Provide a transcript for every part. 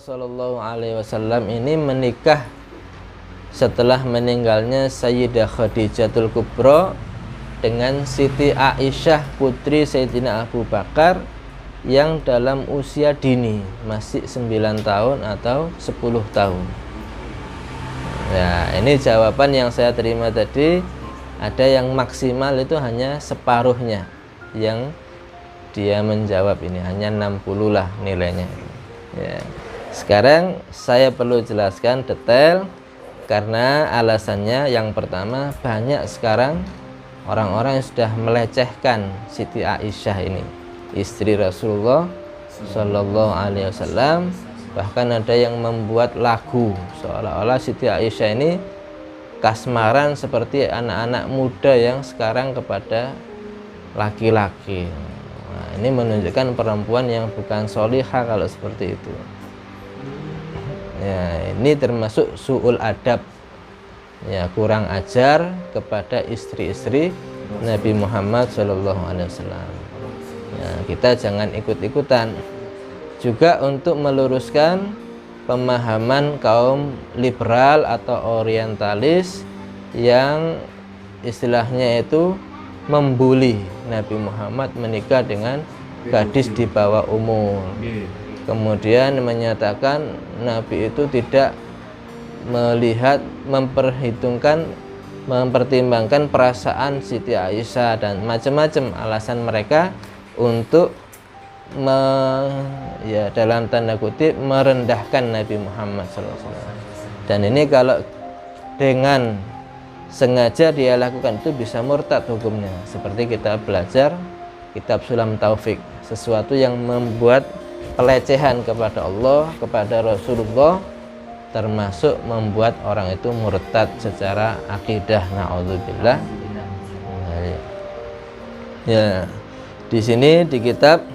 Shallallahu Alaihi Wasallam ini menikah setelah meninggalnya Sayyidah Khadijatul Kubra dengan Siti Aisyah putri Sayyidina Abu Bakar yang dalam usia dini, masih 9 tahun atau 10 tahun. Ya, ini jawaban yang saya terima tadi. Ada yang maksimal itu hanya separuhnya, yang dia menjawab ini hanya 60 lah nilainya. Ya. Sekarang saya perlu jelaskan detail karena alasannya yang pertama, banyak sekarang orang-orang yang sudah melecehkan Siti Aisyah ini, istri Rasulullah Shallallahu Alaihi Wasallam. Bahkan ada yang membuat lagu seolah-olah Siti Aisyah ini kasmaran seperti anak-anak muda yang sekarang kepada laki-laki. Nah, ini menunjukkan perempuan yang bukan solihah kalau seperti itu. Ya, ini termasuk su'ul adab, ya, kurang ajar kepada istri-istri Nabi Muhammad SAW. Ya, kita jangan ikut-ikutan. Juga untuk meluruskan pemahaman kaum liberal atau orientalis yang istilahnya itu membuli Nabi Muhammad menikah dengan gadis di bawah umur. Kemudian menyatakan Nabi itu tidak melihat, mempertimbangkan perasaan Siti Aisyah dan macam-macam alasan mereka untuk dalam tanda kutip merendahkan Nabi Muhammad SAW. Dan ini kalau dengan sengaja dia lakukan itu bisa murtad hukumnya. Seperti kita belajar kitab Sulam Taufik, sesuatu yang membuat pelecehan kepada Allah, kepada Rasulullah, termasuk membuat orang itu murtad secara akidah. Na'udzubillah. Ya, di sini di kitab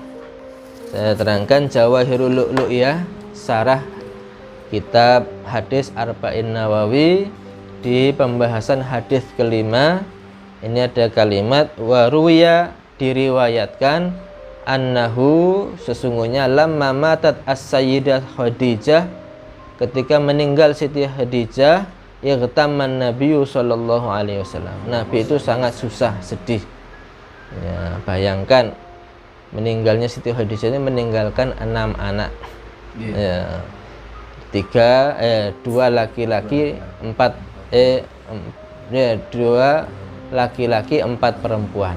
saya terangkan Jawahirul Lu'lu'iyah, sarah kitab hadis Arba'in Nawawi, di pembahasan hadis kelima. Ini ada kalimat waruya, diriwayatkan, annahu, sesungguhnya lamma matat as-sayyidah Khadijah, ketika meninggal Siti Khadijah, ightamman Nabiyyu sallallahu alaihi wasallam. Nabi itu sangat susah, sedih. Ya, bayangkan meninggalnya Siti Khadijah ini meninggalkan 6 anak. Ya, 2 laki-laki 2 laki-laki 4 perempuan.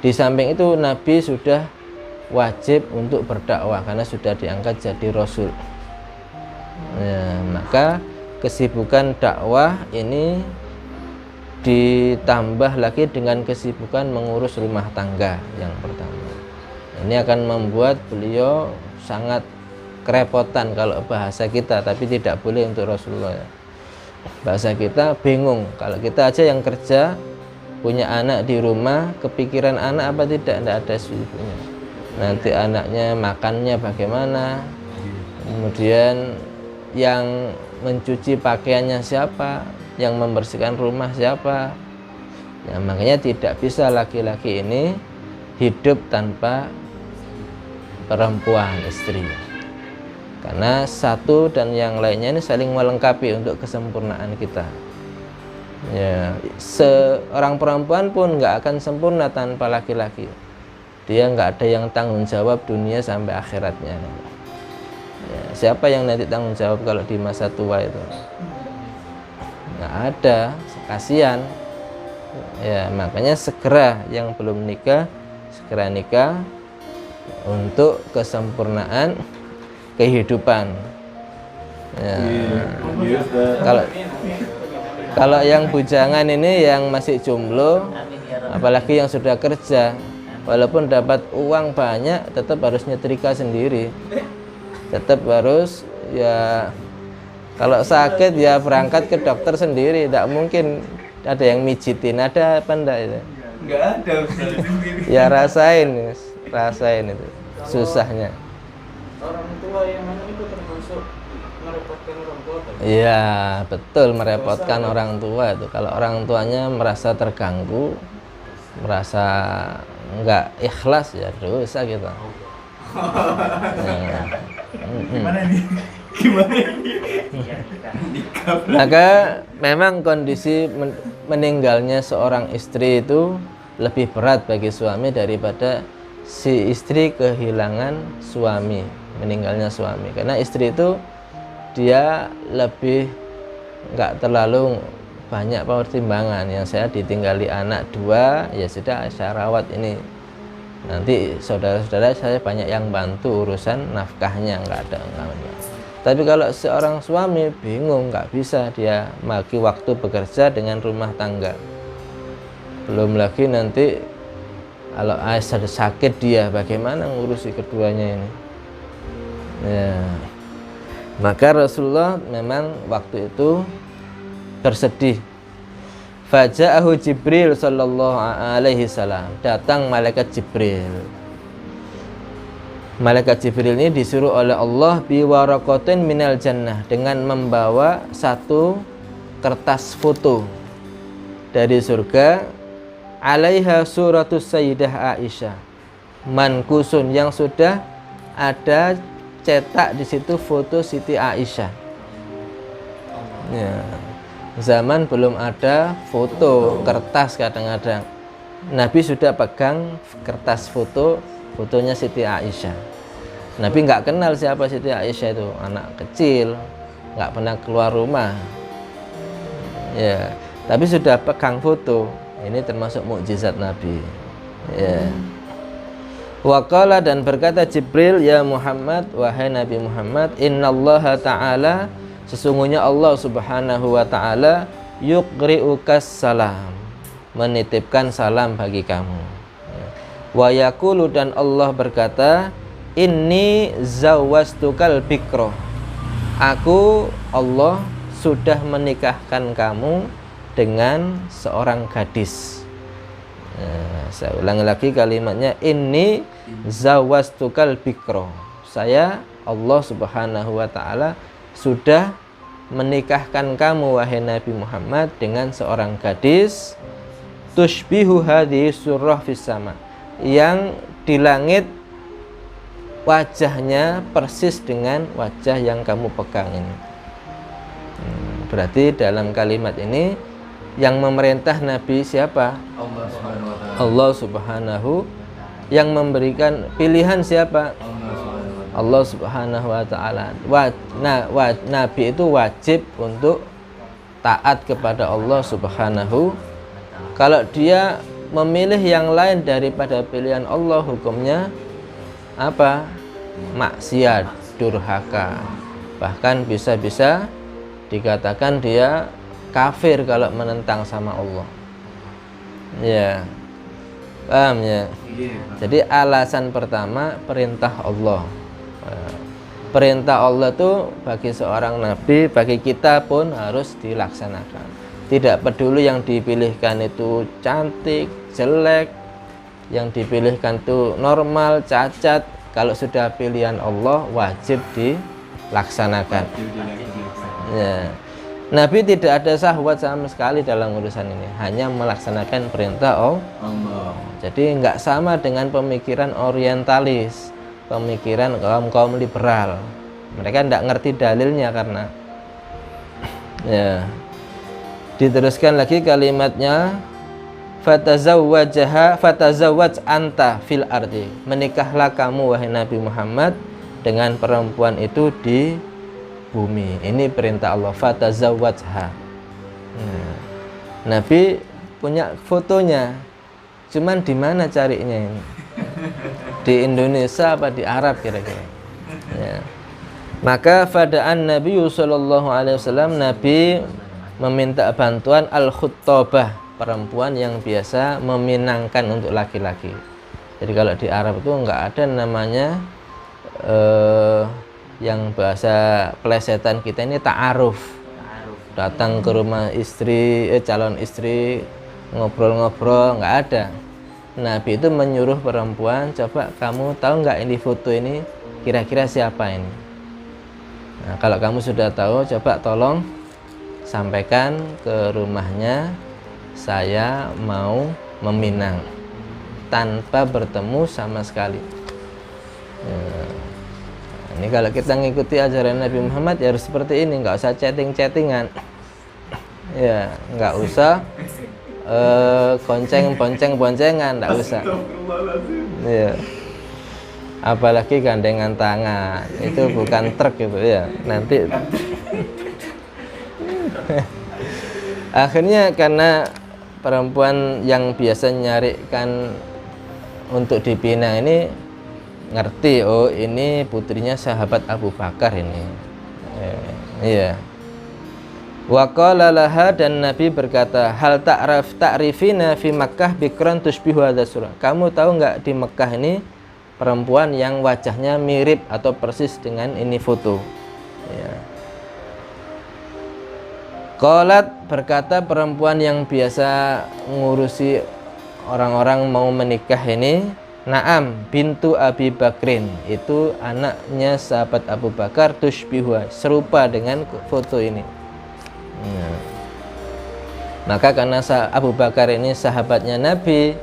Di samping itu Nabi sudah wajib untuk berdakwah karena sudah diangkat jadi Rasul. Ya, maka kesibukan dakwah ini ditambah lagi dengan kesibukan mengurus rumah tangga yang pertama. Ini akan membuat beliau sangat kerepotan kalau bahasa kita, tapi tidak boleh untuk Rasulullah. Bahasa kita bingung, kalau kita aja yang kerja, punya anak di rumah, kepikiran anak apa tidak ada sibuknya. Nanti anaknya makannya bagaimana, kemudian yang mencuci pakaiannya siapa, yang membersihkan rumah siapa. Ya, makanya tidak bisa laki-laki ini hidup tanpa perempuan, istri, karena satu dan yang lainnya ini saling melengkapi untuk kesempurnaan kita. Ya, seorang perempuan pun nggak akan sempurna tanpa laki-laki. Dia nggak ada yang tanggung jawab dunia sampai akhiratnya. Ya, siapa yang nanti tanggung jawab kalau di masa tua itu? Nggak ada, kasihan. Ya, makanya segera yang belum nikah segera nikah untuk kesempurnaan kehidupan. Ya. Kalau yang bujangan ini, yang masih jomblo, apalagi yang sudah kerja, walaupun dapat uang banyak, tetap harus nyetrika sendiri. Tetap harus, ya, kalau sakit ya berangkat ke dokter sendiri, tidak mungkin ada yang mijitin. Ada apa enggak itu? Enggak ada, ya rasain itu susahnya. Orang tua yang mana itu termasuk merepotkan orang tua kan? Iya, betul, merepotkan orang tua itu. Kalau orang tuanya merasa terganggu, merasa enggak ikhlas, ya dosa kita. Ya. Gimana nih? Gimana ini? Maka memang kondisi meninggalnya seorang istri itu lebih berat bagi suami daripada si istri kehilangan suami, meninggalnya suami. Karena istri itu dia lebih nggak terlalu banyak pertimbangan. Yang saya ditinggali anak 2, ya sudah saya rawat ini. Nanti saudara-saudara saya banyak yang bantu urusan nafkahnya, nggak ada. Tapi kalau seorang suami bingung, nggak bisa dia bagi waktu bekerja dengan rumah tangga. Belum lagi nanti kalau ada sakit dia, bagaimana ngurusi keduanya ini? Ya. Maka Rasulullah memang waktu itu bersedih. Faja'ahu Jibril sallallahu alaihi wasallam. Datang malaikat Jibril. Malaikat Jibril ini disuruh oleh Allah biwaraqatin minal jannah, dengan membawa satu kertas foto dari surga, alaiha suratus sayyidah Aisyah, mankusun, yang sudah ada cetak di situ foto Siti Aisyah. Ya. Zaman belum ada foto kertas, kadang-kadang Nabi sudah pegang kertas fotonya Siti Aisyah. Nabi nggak kenal siapa Siti Aisyah itu, anak kecil, nggak pernah keluar rumah. Ya, tapi sudah pegang foto. Ini termasuk mukjizat Nabi. Ya. Waqala, dan berkata Jibril, ya Muhammad, wahai Nabi Muhammad, innallaha ta'ala, sesungguhnya Allah subhanahu wa ta'ala, yuqri'ukas salam, menitipkan salam bagi kamu. Wa yaqulu, dan Allah berkata, inni zawwastukal bikro, aku Allah sudah menikahkan kamu dengan seorang gadis. Saya ulangi lagi kalimatnya, inni zawwastukal bikro, saya Allah subhanahu wa ta'ala sudah menikahkan kamu wahai Nabi Muhammad dengan seorang gadis, tushbihu hadhihi surah fis sama, yang di langit wajahnya persis dengan wajah yang kamu pegang ini. Berarti dalam kalimat ini yang memerintah Nabi siapa? Allah subhanahu. Yang memberikan pilihan siapa? Allah subhanahu wa ta'ala. Nabi itu wajib untuk taat kepada Allah subhanahu. Kalau dia memilih yang lain daripada pilihan Allah, hukumnya apa? Maksiat, durhaka. Bahkan bisa-bisa dikatakan dia kafir kalau menentang sama Allah. Ya, paham ya? Jadi alasan pertama perintah Allah. Perintah Allah itu bagi seorang nabi, bagi kita pun harus dilaksanakan. Tidak peduli yang dipilihkan itu cantik, jelek, yang dipilihkan itu normal, cacat, kalau sudah pilihan Allah wajib dilaksanakan. Ya. Nabi tidak ada syahwat sama sekali dalam urusan ini, hanya melaksanakan perintah Allah. Jadi nggak sama dengan pemikiran orientalis, pemikiran kaum liberal. Mereka nggak ngerti dalilnya karena ya. Diteruskan lagi kalimatnya, fatazawwaj anta fil ardi, menikahlah kamu wahai Nabi Muhammad dengan perempuan itu di bumi. Ini perintah Allah, fatazawwajha. Nabi punya fotonya, cuman di mana carinya ini? Di Indonesia apa di Arab kira-kira? Ya. Maka fada'an Nabi sallallahu alaihi wasallam, Nabi meminta bantuan al-khuttabah, perempuan yang biasa meminangkan untuk laki-laki. Jadi kalau di Arab itu enggak ada namanya yang bahasa plesetan kita ini ta'aruf. Datang ke rumah istri, calon istri, ngobrol-ngobrol, enggak ada. Nabi itu menyuruh perempuan, coba kamu tahu enggak ini foto ini kira-kira siapa ini? Nah, kalau kamu sudah tahu, coba tolong sampaikan ke rumahnya, saya mau meminang tanpa bertemu sama sekali. Ya. Ini kalau kita ngikuti ajaran Nabi Muhammad ya harus seperti ini, nggak usah chatting-chattingan, ya nggak usah boncengan, nggak usah. Ya. Apalagi gandengan tangan, itu bukan truk gitu ya. Nanti akhirnya karena perempuan yang biasa nyarikan untuk dipinang ini ngerti, oh ini putrinya sahabat Abu Bakar ini. Iya. Wa qala laha, dan Nabi berkata, hal ta'rifina fi Makkah bikran tushbihu hadza surah. Kamu tahu nggak di Mekah ini perempuan yang wajahnya mirip atau persis dengan ini foto. Ya. Qalat, berkata perempuan yang biasa ngurusi orang-orang mau menikah ini, Naam bintu Abi Bakrin, itu anaknya sahabat Abu Bakar, tushbihu, serupa dengan foto ini. Nah. Maka karena Abu Bakar ini sahabatnya Nabi,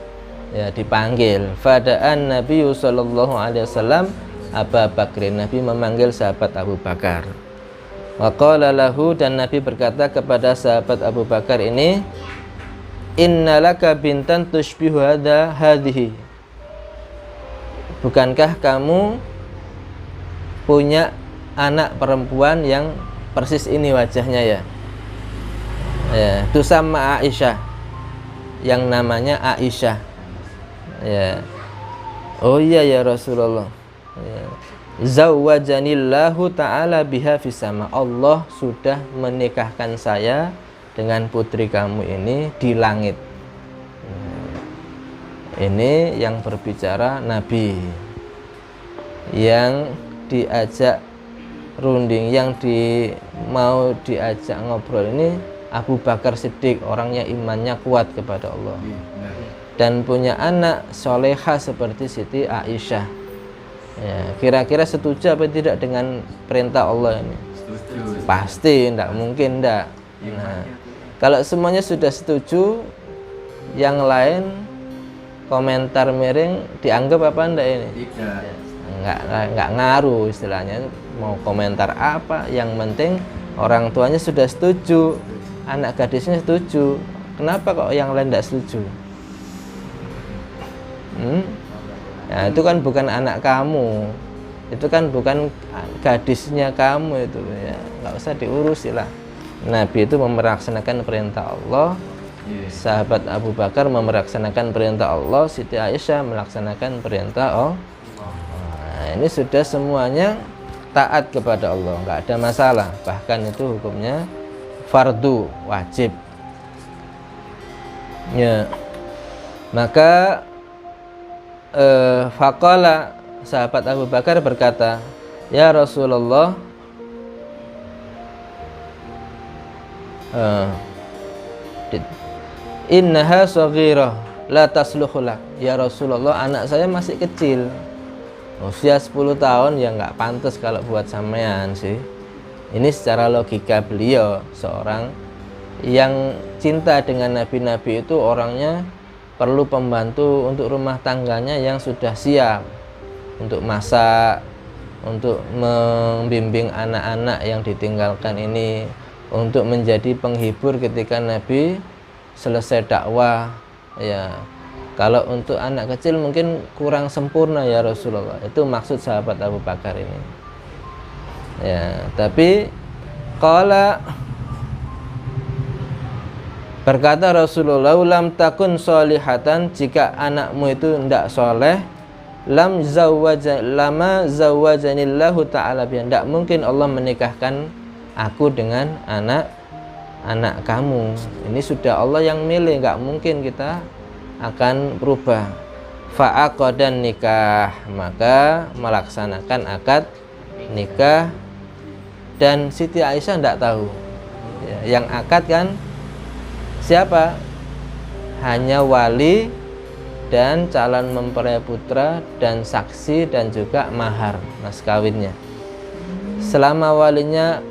ya dipanggil. Fada'an Nabi sallallahu alaihi wasallam Abu Bakrin, Nabi memanggil sahabat Abu Bakar. Wa qala lahu, dan Nabi berkata kepada sahabat Abu Bakar ini, innalaka bintan tushbihu hadhihi, bukankah kamu punya anak perempuan yang persis ini wajahnya ya? Ya, itu sama Aisyah, yang namanya Aisyah. Ya. Oh iya ya Rasulullah. Ya. Zawwajanillahu ta'ala biha fisama. Allah sudah menikahkan saya dengan putri kamu ini di langit. Ini yang berbicara Nabi, yang diajak runding, yang mau diajak ngobrol ini Abu Bakar Siddiq, orangnya imannya kuat kepada Allah dan punya anak soleha seperti Siti Aisyah. Ya, kira-kira setuju apa tidak dengan perintah Allah ini? Setuju. Pasti, tidak mungkin tidak. Nah, kalau semuanya sudah setuju, yang lain komentar miring dianggap apa enggak ini? Enggak ngaruh istilahnya, mau komentar apa, yang penting orang tuanya sudah setuju, anak gadisnya setuju. Kenapa kok yang lain tidak setuju? Nah, itu kan bukan anak kamu, itu kan bukan gadisnya kamu, itu ya nggak usah diurusi lah. Nabi itu melaksanakan perintah Allah, sahabat Abu Bakar melaksanakan perintah Allah, Siti Aisyah melaksanakan perintah Allah. Nah, ini sudah semuanya taat kepada Allah, nggak ada masalah, bahkan itu hukumnya fardu, wajib. Ya. Maka faqala, sahabat Abu Bakar berkata, ya Rasulullah, innaha shaghirah la tasluhu lak. Ya Rasulullah, anak saya masih kecil, usia 10 tahun, ya nggak pantas kalau buat sampean sih. Ini secara logika beliau, seorang yang cinta dengan nabi-nabi itu orangnya perlu pembantu untuk rumah tangganya yang sudah siap untuk masak, untuk membimbing anak-anak yang ditinggalkan ini, untuk menjadi penghibur ketika Nabi selesai dakwah. Ya, kalau untuk anak kecil mungkin kurang sempurna ya Rasulullah. Itu maksud sahabat Abu Bakar ini. Ya, tapi qala, berkata Rasulullah, lam takun solihatan, jika anakmu itu tidak soleh, lama zawwajanillahu ta'ala biha, tidak mungkin Allah menikahkan aku dengan anak kamu. Ini sudah Allah yang milih, nggak mungkin kita akan berubah. Fa'aqadan nikah, maka melaksanakan akad nikah. Dan Siti Aisyah tidak tahu ya, yang akad kan siapa? Hanya wali dan calon mempelai putra dan saksi dan juga mahar, mas kawinnya. Selama walinya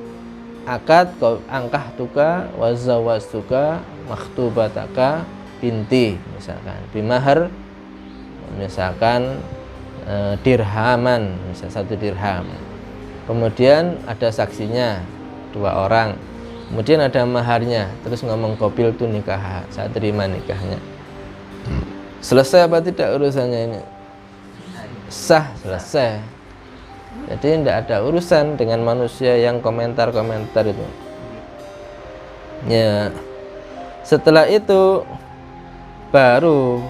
akad, kau angkah tuka wazawaz tuka makhtubataka binti, misalkan bimahar, misalkan dirhaman, misal 1 dirham. Kemudian ada saksinya 2 orang. Kemudian ada maharnya, terus ngomong qabil tu nikah, saya terima nikahnya. Selesai apa tidak urusannya ini? Sah, selesai. Jadi tidak ada urusan dengan manusia yang komentar-komentar itu. Ya. Setelah itu baru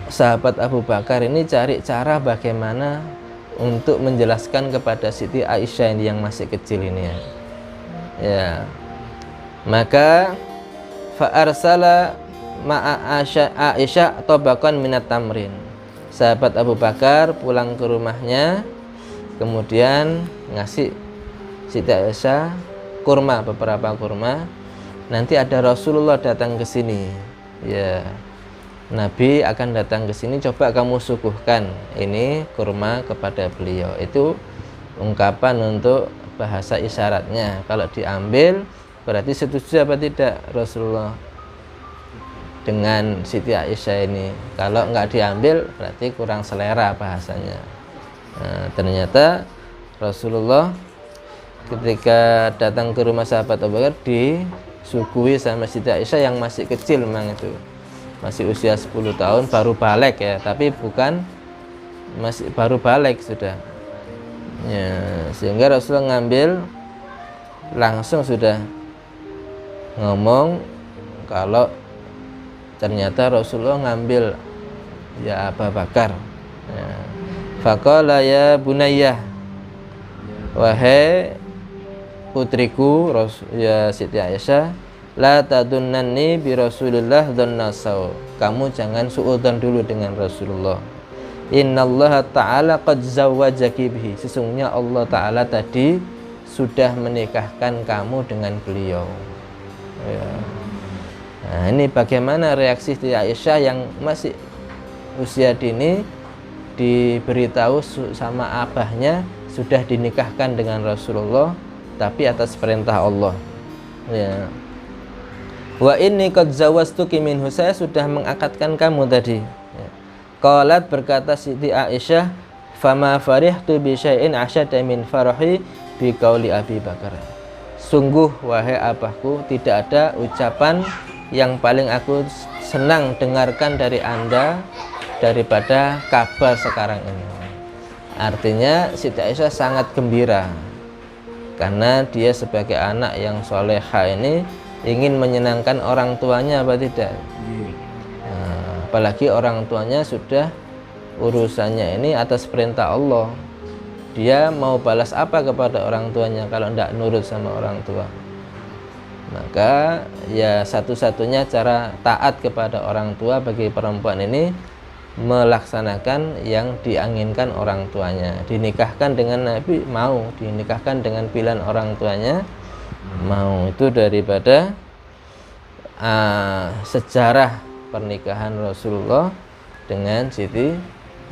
sahabat Abu Bakar ini cari cara bagaimana untuk menjelaskan kepada Siti Aisyah ini yang masih kecil ini ya. Ya. Maka fa'arsala ma'a Aisyah tabaqan minat tamrin. Sahabat Abu Bakar pulang ke rumahnya, kemudian ngasih Siti Aisyah kurma, beberapa kurma. Nanti ada Rasulullah datang ke sini. Ya. Nabi akan datang ke sini, coba kamu suguhkan ini kurma kepada beliau. Itu ungkapan untuk bahasa isyaratnya. Kalau diambil berarti setuju apa tidak Rasulullah dengan Siti Aisyah ini. Kalau nggak diambil berarti kurang selera bahasanya. Nah, ternyata Rasulullah ketika datang ke rumah sahabat Abu Bakar disuguhi sama Siti Aisyah yang masih kecil, memang itu masih usia 10 tahun, baru balik ya, tapi bukan masih baru balik sudah ya, sehingga Rasulullah ngambil langsung sudah ngomong kalau ternyata Rasulullah ngambil ya Abu Bakar ya. Faqala ya bunayyah, wahai putriku ya Siti Aisyah, la tadunnani bi Rasulillah dzannasau. Kamu jangan suudzon dulu dengan Rasulullah. Innallaha ta'ala qad zawwajaki bihi. Sesungguhnya Allah Ta'ala tadi sudah menikahkan kamu dengan beliau. Ya. Nah, ini bagaimana reaksi Siti Aisyah yang masih usia dini diberitahu sama abahnya sudah dinikahkan dengan Rasulullah, tapi atas perintah Allah. Ya. Wa inni qad zawwaztuki minhu, saya sudah mengakadkan kamu tadi. Ya. Qalat, berkata Siti Aisyah, fama farihtu bi syai'in asyadda min farahi bi qauli Abi Bakar. Sungguh wahai abahku, tidak ada ucapan yang paling aku senang dengarkan dari Anda daripada kabar sekarang ini. Artinya Siti Aisyah sangat gembira karena dia sebagai anak yang soleha ini ingin menyenangkan orang tuanya apa tidak. Nah, apalagi orang tuanya sudah urusannya ini atas perintah Allah. Dia mau balas apa kepada orang tuanya kalau tidak nurut sama orang tua? Maka ya satu-satunya cara taat kepada orang tua bagi perempuan ini melaksanakan yang diinginkan orang tuanya. Dinikahkan dengan Nabi mau, dinikahkan dengan pilihan orang tuanya mau. Itu daripada sejarah pernikahan Rasulullah dengan Siti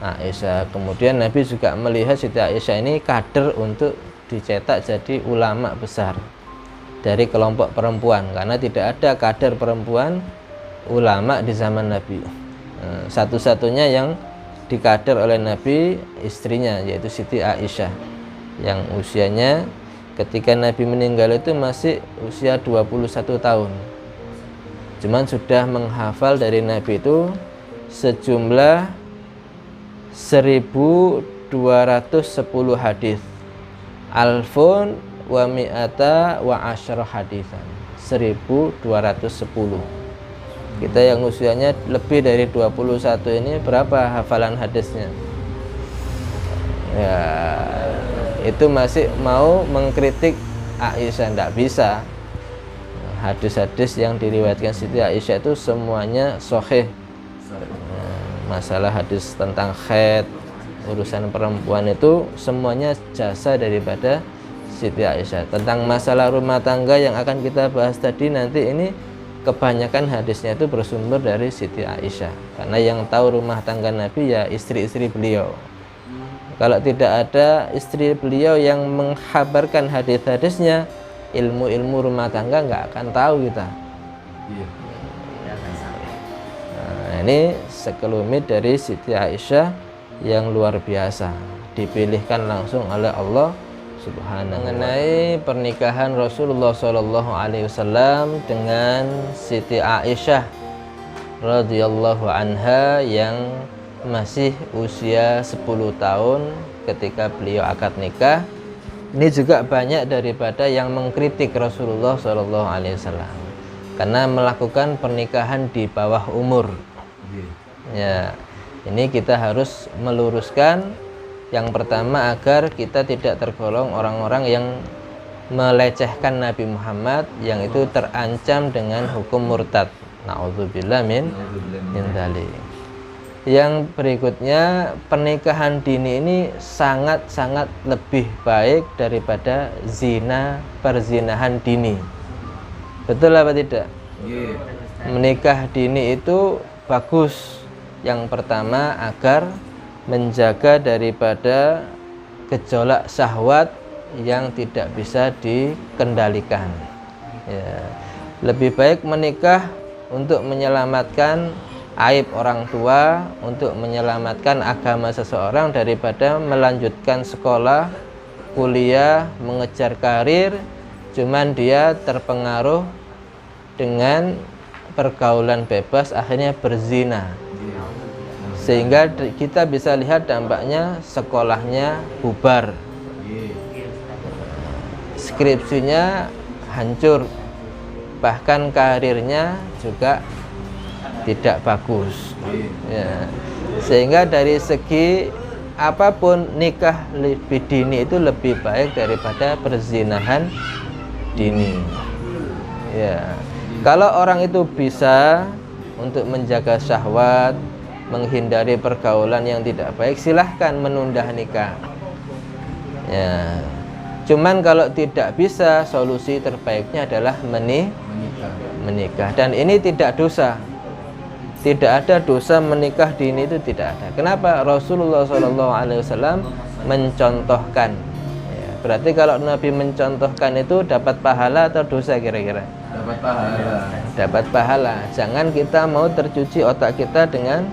Aisyah. Kemudian Nabi juga melihat Siti Aisyah ini kader untuk dicetak jadi ulama besar dari kelompok perempuan, karena tidak ada kader perempuan ulama di zaman Nabi. Satu-satunya yang dikader oleh Nabi istrinya, yaitu Siti Aisyah, yang usianya ketika Nabi meninggal itu masih usia 21 tahun. Cuman sudah menghafal dari Nabi itu sejumlah 1210 hadis. Alfun wa mi'ata wa asyara hadisan. 1210. Kita yang usianya lebih dari 21 ini berapa hafalan hadisnya? Ya, itu masih mau mengkritik Aisyah, tidak bisa. Hadis-hadis yang diriwayatkan Siti Aisyah itu semuanya sahih. Masalah hadis tentang haid, urusan perempuan itu semuanya jasa daripada Siti Aisyah. Tentang masalah rumah tangga yang akan kita bahas tadi nanti, ini kebanyakan hadisnya itu bersumber dari Siti Aisyah, karena yang tahu rumah tangga Nabi ya istri-istri beliau. Kalau tidak ada istri beliau yang menghabarkan hadis-hadisnya, ilmu-ilmu rumah tangga nggak akan tahu kita. Nah, ini sekelumit dari Siti Aisyah yang luar biasa, dipilihkan langsung oleh Allah Subhanahu. Mengenai pernikahan Rasulullah SAW dengan Siti Aisyah radhiyallahu anha yang masih usia 10 tahun ketika beliau akad nikah, ini juga banyak daripada yang mengkritik Rasulullah SAW karena melakukan pernikahan di bawah umur. Ya, ini kita harus meluruskan. Yang pertama, agar kita tidak tergolong orang-orang yang melecehkan Nabi Muhammad, yang itu terancam dengan hukum murtad. Na'udzubillah min dzalik. Yang berikutnya, pernikahan dini ini sangat-sangat lebih baik daripada perzinahan dini. Betul apa tidak? Menikah dini itu bagus. Yang pertama, agar menjaga daripada gejolak syahwat yang tidak bisa dikendalikan. Ya. Lebih baik menikah untuk menyelamatkan aib orang tua, untuk menyelamatkan agama seseorang, daripada melanjutkan sekolah, kuliah, mengejar karir, cuman dia terpengaruh dengan pergaulan bebas, akhirnya berzina. Sehingga kita bisa lihat dampaknya, sekolahnya bubar, skripsinya hancur, bahkan karirnya juga tidak bagus. Ya. Sehingga dari segi apapun, nikah lebih dini itu lebih baik daripada perzinahan dini. Ya. Kalau orang itu bisa untuk menjaga syahwat, menghindari pergaulan yang tidak baik, silahkan menunda nikah. Ya. Cuman kalau tidak bisa, solusi terbaiknya adalah menikah. Dan ini tidak dosa. Tidak ada dosa menikah dini, itu tidak ada. Kenapa? Rasulullah SAW mencontohkan. Ya, berarti kalau Nabi mencontohkan itu dapat pahala atau dosa kira-kira? Dapat pahala. Dapat pahala. Jangan kita mau tercuci otak kita dengan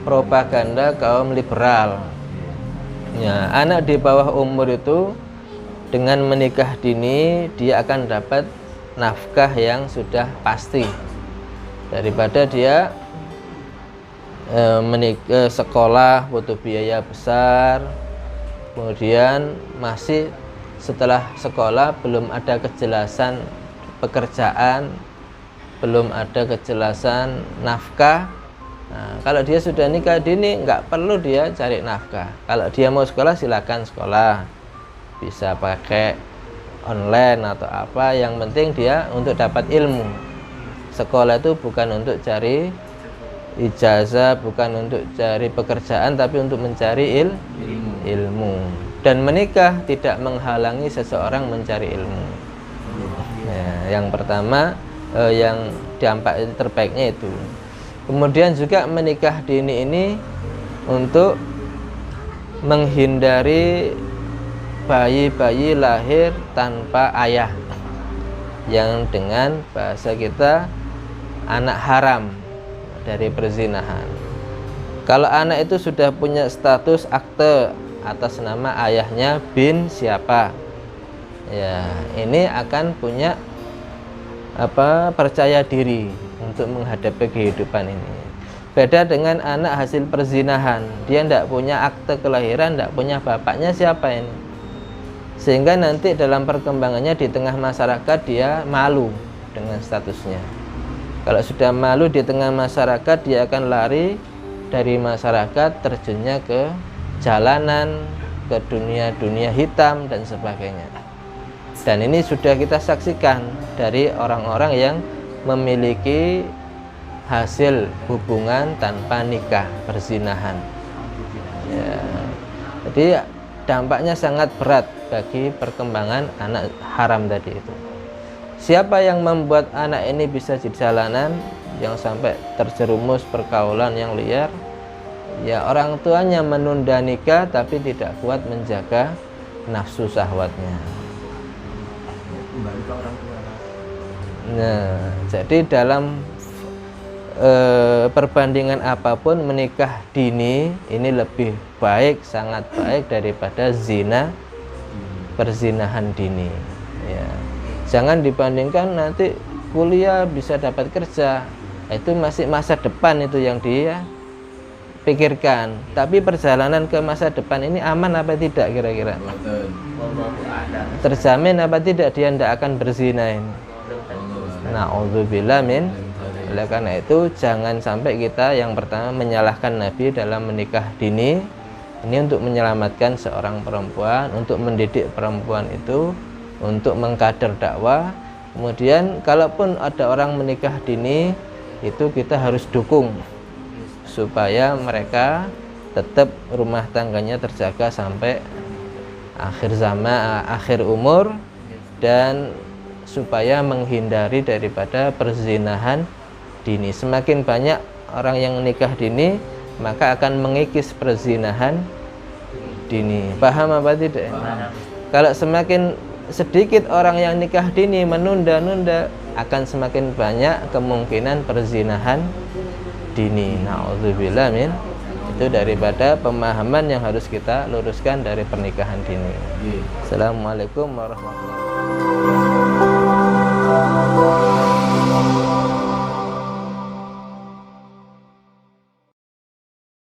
propaganda kaum liberal. Ya, anak di bawah umur itu dengan menikah dini, dia akan dapat nafkah yang sudah pasti daripada dia sekolah butuh biaya besar, kemudian masih setelah sekolah belum ada kejelasan pekerjaan, belum ada kejelasan nafkah. Nah, kalau dia sudah nikah dini, nggak perlu dia cari nafkah. Kalau dia mau sekolah, silakan sekolah, bisa pakai online atau apa, yang penting dia untuk dapat ilmu. Sekolah itu bukan untuk cari ijazah, bukan untuk cari pekerjaan, tapi untuk mencari ilmu. Dan menikah tidak menghalangi seseorang mencari ilmu. Ya, yang pertama, yang dampak terbaiknya itu. Kemudian juga menikah dini ini untuk menghindari bayi-bayi lahir tanpa ayah, yang dengan bahasa kita anak haram dari perzinahan. Kalau anak itu sudah punya status akte atas nama ayahnya bin siapa, ya ini akan punya percaya diri untuk menghadapi kehidupan ini. Beda dengan anak hasil perzinahan, dia tidak punya akte kelahiran, tidak punya bapaknya siapa ini, sehingga nanti dalam perkembangannya di tengah masyarakat dia malu dengan statusnya. Kalau sudah malu di tengah masyarakat, dia akan lari dari masyarakat, terjunnya ke jalanan, ke dunia hitam dan sebagainya. Dan ini sudah kita saksikan dari orang-orang yang memiliki hasil hubungan tanpa nikah, perzinahan. Ya. Jadi dampaknya sangat berat bagi perkembangan anak haram tadi itu. Siapa yang membuat anak ini bisa di jalanan, yang sampai terjerumus pergaulan yang liar? Ya orang tuanya menunda nikah tapi tidak kuat menjaga nafsu syahwatnya. Nah, jadi dalam perbandingan apapun menikah dini ini lebih baik, sangat baik daripada zina, perzinahan dini ya. Jangan dibandingkan nanti kuliah bisa dapat kerja, itu masih masa depan itu yang dia pikirkan. Tapi perjalanan ke masa depan ini aman apa tidak kira-kira? Terjamin apa tidak dia tidak akan berzina ini? Na'udzubillah min. Oleh karena itu jangan sampai kita yang pertama menyalahkan Nabi dalam menikah dini. Ini untuk menyelamatkan seorang perempuan, untuk mendidik perempuan itu, untuk mengkader dakwah. Kemudian kalaupun ada orang menikah dini, itu kita harus dukung supaya mereka tetap rumah tangganya terjaga sampai akhir zaman, akhir umur, dan supaya menghindari daripada perzinahan dini. Semakin banyak orang yang nikah dini, maka akan mengikis perzinahan dini. Paham apa tidak? Kalau semakin sedikit orang yang nikah dini menunda-nunda, akan semakin banyak kemungkinan perzinahan dini. Na'udzubillah min. Itu daripada pemahaman yang harus kita luruskan dari pernikahan dini. Assalamualaikum warahmatullahi wabarakatuh.